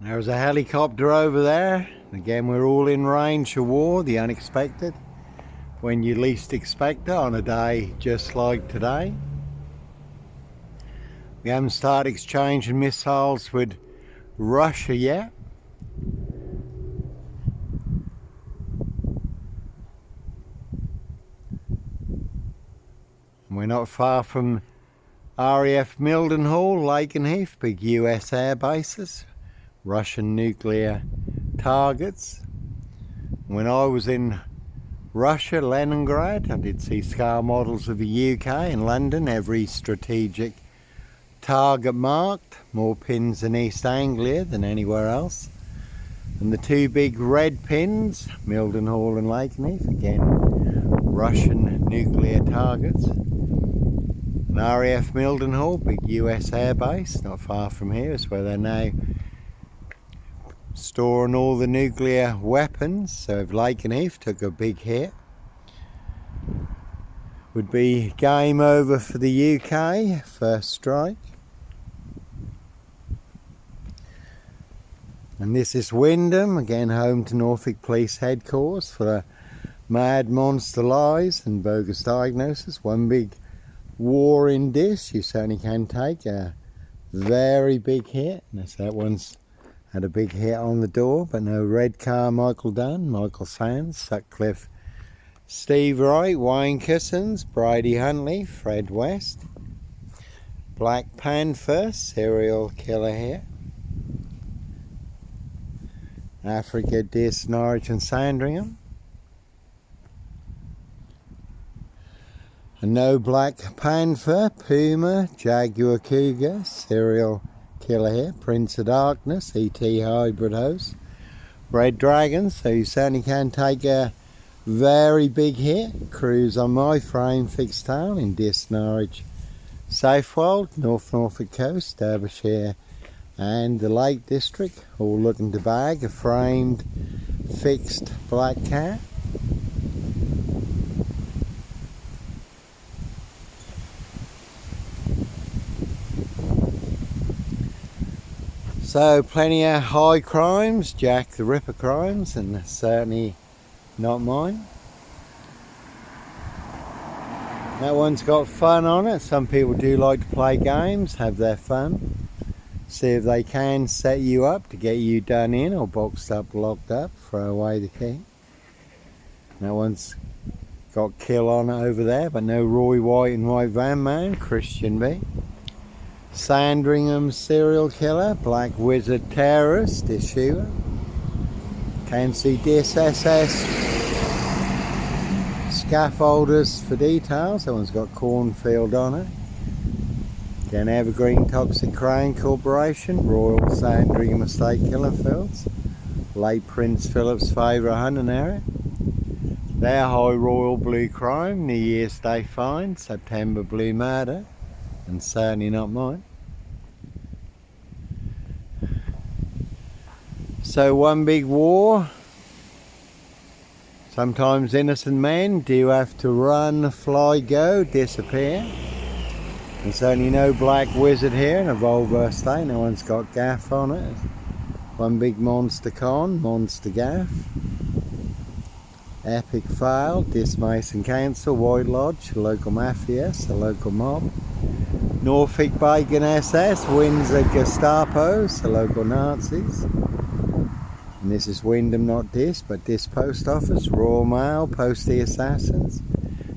There's a helicopter over there. Again, we're all in range of war, the unexpected. When you least expect it on a day just like today. We haven't started exchanging missiles with Russia yet. And we're not far from RAF Mildenhall, Lakenheath, big US air bases, Russian nuclear targets. When I was in Russia, Leningrad, I did see scale models of the UK in London, every strategic target marked, more pins in East Anglia than anywhere else. And the two big red pins, Mildenhall and Lakenheath, again Russian nuclear targets. And RAF Mildenhall, big US air base, not far from here, is where they're now storing all the nuclear weapons. So if Lakenheath took a big hit, would be game over for the UK, first strike. And this is Wyndham, again home to Norfolk Police Headquarters for the mad monster lies and bogus diagnosis. One big war in this. You certainly can take a very big hit. And that one's had a big hit on the door, but no red car. Michael Dunn, Michael Sands, Sutcliffe, Steve Wright, Wayne Kissons, Brady Huntley, Fred West, Black Panther, serial killer here. Africa, Dis, Norwich and Sandringham. And no Black Panther, Puma, Jaguar Cougar, serial killer here. Prince of Darkness, ET hybrid host. Red Dragon, so you certainly can take a very big hit. Cruise on my frame, fixed tail in Dis, Norwich, Southwold, North Norfolk Coast, Derbyshire and the Lake District, all looking to bag a framed fixed black cat. So plenty of high crimes, Jack the Ripper crimes, and certainly not mine. That one's got fun on it. Some people do like to play games, have their fun. See if they can set you up to get you done in or boxed up, locked up, throw away the key. That one's got kill on it over there, but no Roy White and White Van Man, Christian B. Sandringham serial killer, Black Wizard terrorist, Issuer. Can see Dis SS scaffolders for details. That one's got Cornfield on it. Again, Evergreen Toxic Crane Corporation, Royal Sandringham Estate Killer Fields, late Prince Philip's favourite hunting area. Their High Royal Blue Crime, New Year's Day Find, September Blue Murder, and certainly not mine. So one big war. Sometimes innocent men do have to run, fly, go, disappear. There's certainly no Black Wizard here in a Volvo estate. No one's got gaff on it. One big monster con, monster gaff. Epic fail, Dis Mason Council, White Lodge, local mafia, a local mob. Norfolk Bacon SS, Windsor Gestapos, the local Nazis. And this is Wyndham, not Dis, but Dis Post Office, Royal Mail, Postie Assassins,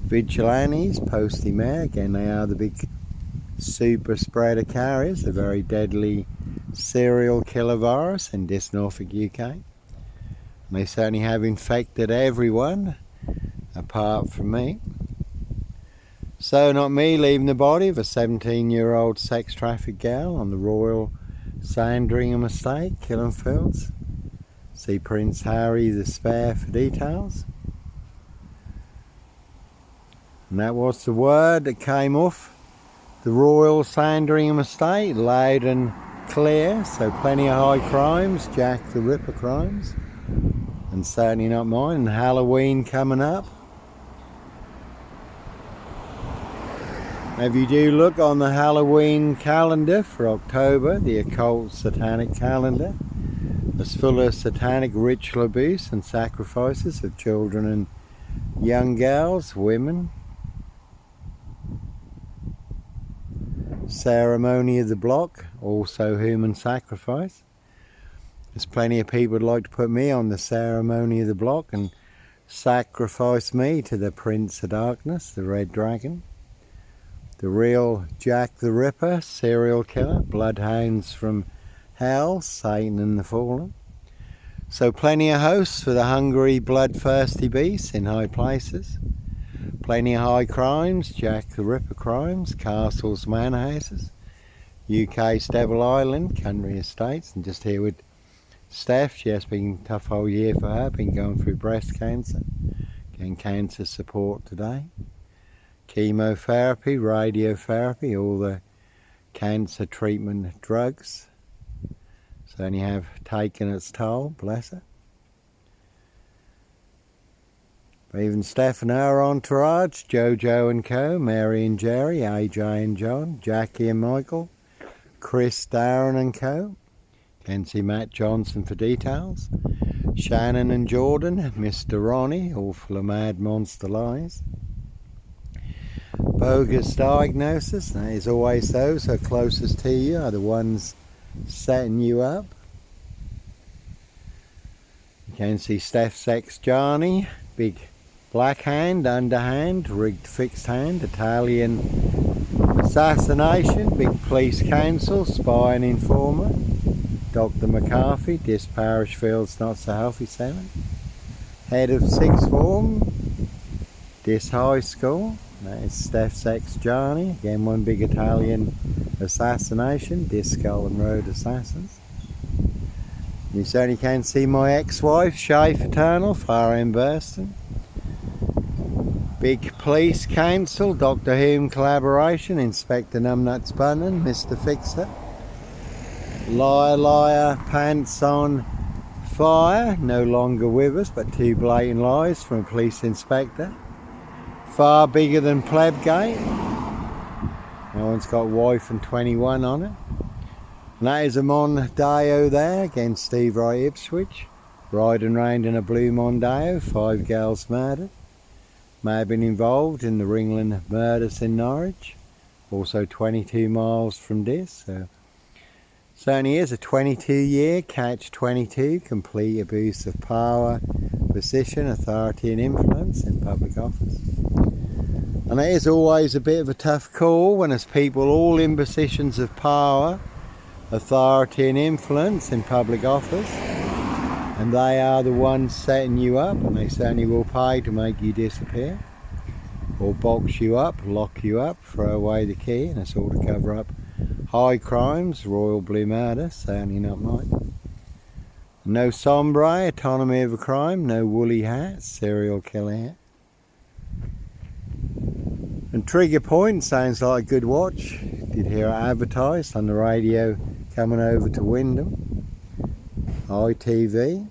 Vigilantes, Postie Mayor. Again, they are the big super spreader carriers, a very deadly serial killer virus in Dis, Norfolk, UK. And they certainly have infected everyone apart from me. So not me leaving the body of a 17-year-old sex trafficked girl on the Royal Sandringham Estate, Killing Fields. See Prince Harry the Spare for details. And that was the word that came off the Royal Sandringham Estate, loud and clear. So plenty of high crimes, Jack the Ripper crimes, and certainly not mine. And Halloween coming up. If you do look on the Halloween calendar for October, the occult satanic calendar, as full of satanic ritual abuse and sacrifices of children and young girls, women. Ceremony of the block, also human sacrifice. There's plenty of people who'd like to put me on the ceremony of the block and sacrifice me to the Prince of Darkness, the Red Dragon. The real Jack the Ripper, serial killer, bloodhounds from hell, Satan and the Fallen. So plenty of hosts for the hungry, bloodthirsty beasts in high places. Plenty of high crimes, Jack the Ripper crimes, castles, manor houses. UK's Devil Island, country estates, and just here with Steph. Yes, been a tough whole year for her, been going through breast cancer, getting cancer support today. Chemotherapy, radiotherapy, all the cancer treatment drugs. Certainly have taken its toll, bless her. But even Steph and her entourage, Jojo and co, Mary and Jerry, AJ and John, Jackie and Michael, Chris, Darren and co. Can see Matt Johnson for details. Shannon and Jordan, Mr. Ronnie, all full of mad monster lies. Bogus diagnosis, that is always those who are closest to you are the ones setting you up. You can see Steph's ex Johnny, big black hand, underhand, rigged fixed hand, Italian assassination, big police council, spy and informer, Dr. McCarthy, Dis Parish Fields Not So Healthy Centre, head of sixth form, Dis High School. That is Steph's ex Johnny, again one big Italian assassination, Dis Skull and Road Assassins. You certainly can see my ex-wife, Shay Fraternal, far in Burston. Big police council, Doctor Who collaboration, Inspector Numbnuts Bunnan, Mr. Fixer. Liar, liar, pants on fire, no longer with us, but two blatant lies from a police inspector. Far bigger than Plebgate. No one's got wife and 21 on it. And that is a Mondeo there, against Steve Wright Ipswich. Riding round in a blue Mondeo, 5 girls murdered. May have been involved in the Ringland murders in Norwich. Also 22 miles from this. So certainly is a 22-year catch-22, complete abuse of power, position, authority and influence in public office. And it is always a bit of a tough call when there's people all in positions of power, authority and influence in public office, and they are the ones setting you up, and they certainly will pay to make you disappear, or box you up, lock you up, throw away the key, and it's all to cover up high crimes, royal blue murder, certainly not mine. No sombre, autonomy of a crime, no woolly hat, serial killer here. And Trigger Point sounds like a good watch. Did hear it advertised on the radio coming over to Wyndham. ITV.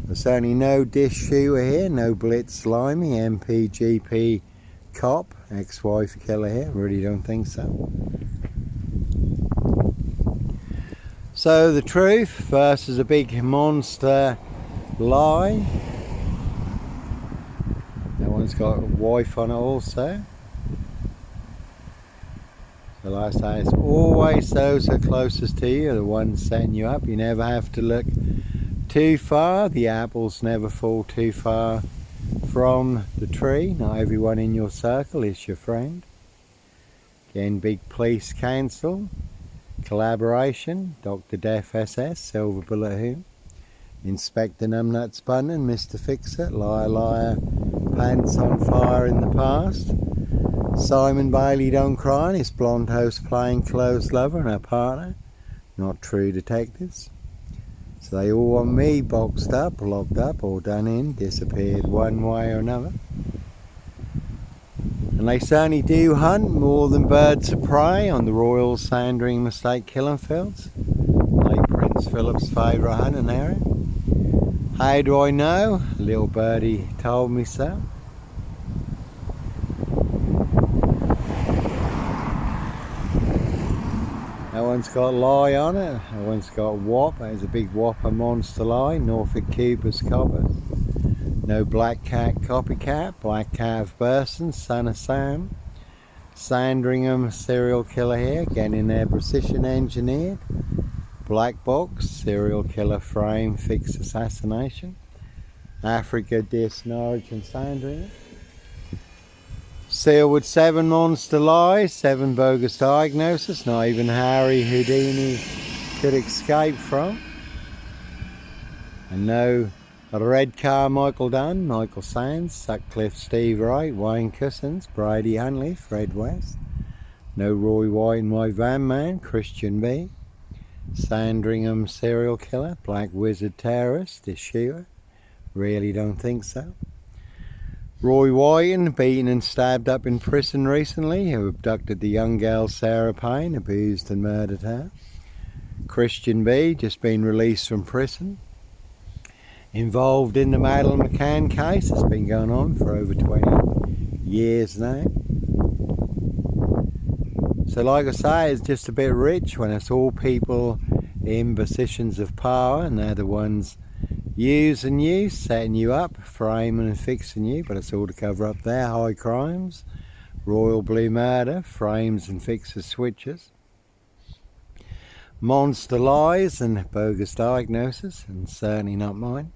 There's certainly no dish shooter here, no blitz slimy, MPGP cop, ex-wife killer here, really don't think so. So the truth versus a big monster lie. That one's got a wife on it also. So like I say, it's always those who are closest to you are the ones setting you up. You never have to look too far. The apples never fall too far from the tree. Not everyone in your circle is your friend. Again, big police council, collaboration, Dr. Death SS, Silver Bullet Who, Inspector Numbnuts Bunnan, Mr. Fixer, Liar Liar, Pants on Fire in the past, Simon Bailey Don't Cry and his blonde host plain clothes lover and her partner, not true detectives. So they all want me boxed up, locked up or done in, disappeared one way or another. And they certainly do hunt more than birds of prey on the Royal Sandringham Estate killing fields. Late Prince Philip's favourite hunting area. How do I know? A little birdie told me so. That one's got lie on it. That one's got whop. There's a big whopper monster lie. Norfolk Cubus coppers. No black cat copycat. Black cat of Burson, son of Sam. Sandringham serial killer here, getting their precision engineered. Black box serial killer frame fixed assassination. Africa, Dis, Norwich and Sandringham. Sealed with 7 monster lies, 7 bogus diagnosis, not even Harry Houdini could escape from. And no Red Carmichael Dunn, Michael Sands, Sutcliffe Steve Wright, Wayne Cousins, Brady Huntley, Fred West. No Roy White and White Van Man, Christian B. Sandringham serial killer, Black Wizard terrorist, is shooter. Really don't think so. Roy Whiten, beaten and stabbed up in prison recently, who abducted the young girl Sarah Payne, abused and murdered her. Christian B, just been released from prison. Involved in the Madeleine McCann case, it's been going on for over 20 years now. So like I say, it's just a bit rich when it's all people in positions of power and they're the ones using you, setting you up, framing and fixing you, but it's all to cover up their high crimes. Royal blue murder, frames and fixes switches. Monster lies and bogus diagnosis, and certainly not mine.